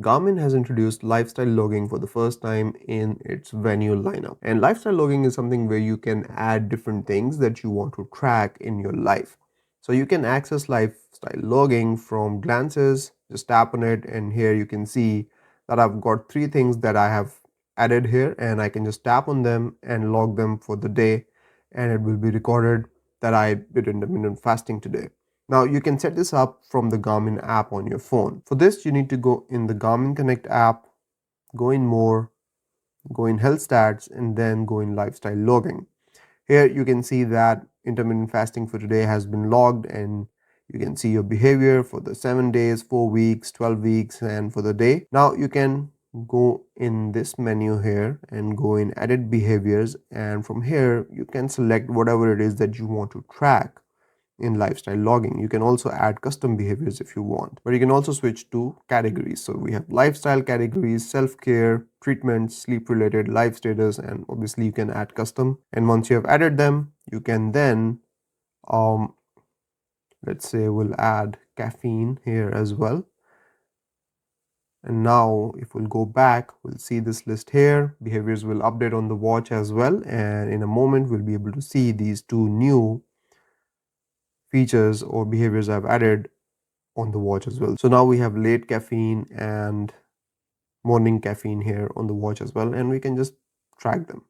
Garmin has introduced lifestyle logging for the first time in its Venu lineup. And lifestyle logging is something where you can add different things that you want to track in your life. So you can access lifestyle logging from glances, just tap on it, and here you can see that I've got 3 things that I have added here, and I can just tap on them and log them for the day, and it will be recorded that I did intermittent fasting today. Now you can set this up from the Garmin app on your phone. For this, you need to go in the Garmin Connect app, go in More, go in Health Stats, and then go in Lifestyle Logging. Here you can see that intermittent fasting for today has been logged, and you can see your behavior for the 7 days, 4 weeks, 12 weeks, and for the day. Now you can go in this menu here and go in Edit Behaviors, and from here you can select whatever it is that you want to track in lifestyle logging. You can also add custom behaviors if you want, but you can also switch to categories. So we have lifestyle categories, self-care, treatments, sleep related, life status, and obviously you can add custom. And once you have added them, you can then let's say we'll add caffeine here as well. And now if we'll go back, we'll see this list here. Behaviors will update on the watch as well, and in a moment we'll be able to see these 2 new features or behaviors I've added on the watch as well. So now we have late caffeine and morning caffeine here on the watch as well, and we can just track them.